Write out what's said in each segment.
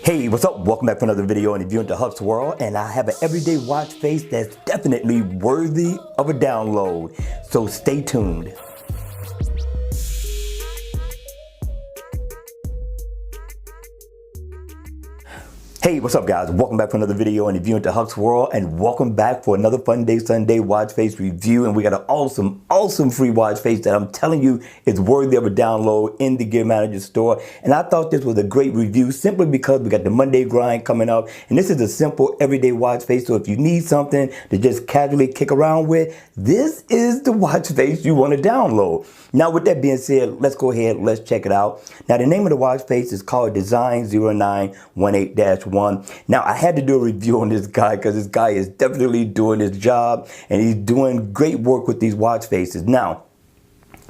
Hey, what's up? Welcome back to another video in the View into Huck's World, and I have an everyday watch face that's definitely worthy of a download, so stay tuned. Hey, what's up guys? Welcome back for another video in the View into Huck's World, and welcome back for another Fun Day Sunday watch face review. And we got an awesome free watch face that I'm telling you is worthy of a download in the Gear Manager store. And I thought this was a great review simply because we got the Monday grind coming up, and this is a simple everyday watch face. So if you need something to just casually kick around with, this is the watch face you want to download. Now with that being said, let's go ahead, let's check it out. Now the name of the watch face is called Tizen 0918-1. Now I had to do a review on this guy because this guy is definitely doing his job and he's doing great work with these watch faces. Now,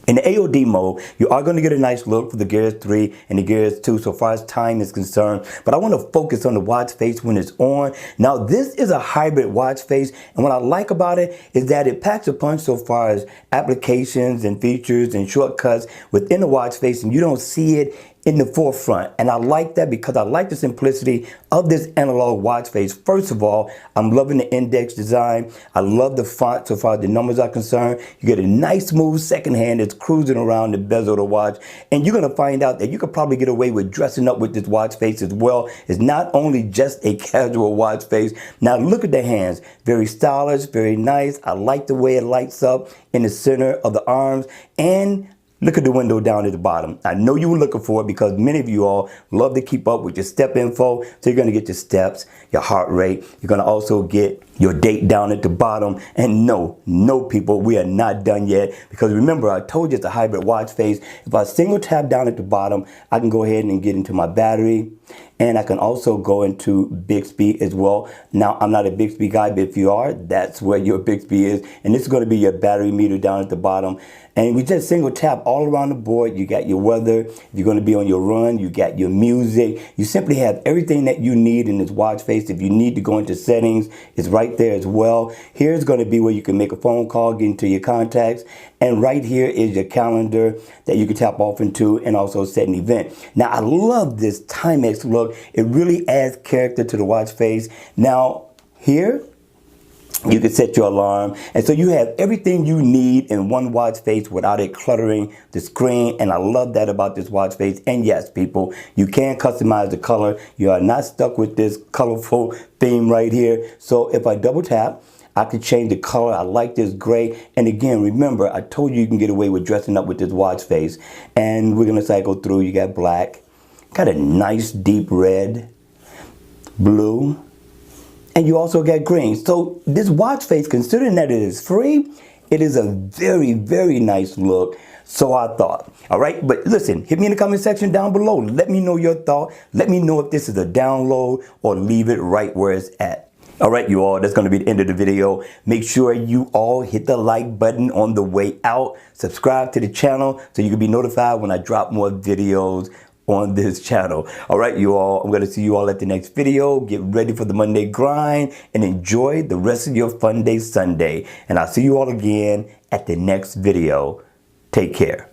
in the AOD mode, you are going to get a nice look for the Gears 3 and the Gears 2 so far as time is concerned. But I want to focus on the watch face when it's on. Now, this is a hybrid watch face. And what I like about it is that it packs a punch so far as applications and features and shortcuts within the watch face. And you don't see it in the forefront. And I like that because I like the simplicity of this analog watch face. First of all, I'm loving the index design. I love the font so far as the numbers are concerned. You get a nice smooth second hand that's cruising around the bezel of the watch. And you're gonna find out that you could probably get away with dressing up with this watch face as well. It's not only just a casual watch face. Now look at the hands, very stylish, very nice. I like the way it lights up in the center of the arms, and look at the window down at the bottom. I know you were looking for it because many of you all love to keep up with your step info. So you're gonna get your steps, your heart rate. You're gonna also get your date down at the bottom. And no people, we are not done yet, because remember, I told you it's a hybrid watch face. If I single tap down at the bottom, I can go ahead and get into my battery. And I can also go into Bixby as well. Now, I'm not a Bixby guy, but if you are, that's where your Bixby is. And this is going to be your battery meter down at the bottom. And we just single tap all around the board. You got your weather. If you're going to be on your run, you got your music. You simply have everything that you need in this watch face. If you need to go into settings, it's right there as well. Here's going to be where you can make a phone call, get into your contacts. And right here is your calendar that you can tap off into and also set an event. Now, I love this Timex look. It really adds character to the watch face. Now, here, you can set your alarm. And so you have everything you need in one watch face without it cluttering the screen. And I love that about this watch face. And yes, people, you can customize the color. You are not stuck with this colorful theme right here. So if I double tap, I can change the color. I like this gray. And again, remember, I told you can get away with dressing up with this watch face. And we're gonna cycle through. You got black, got a nice deep red, blue, and you also got green. So this watch face, considering that it is free, it is a very nice look. So I thought. All right, but listen, hit me in the comment section down below. Let me know your thought. Let me know if this is a download or leave it right where it's at. All right, you all, that's going to be the end of the video. Make sure you all hit the like button on the way out. Subscribe to the channel so you can be notified when I drop more videos on this channel. All right, you all, I'm going to see you all at the next video. Get ready for the Monday grind and enjoy the rest of your Fun Day Sunday. And I'll see you all again at the next video. Take care.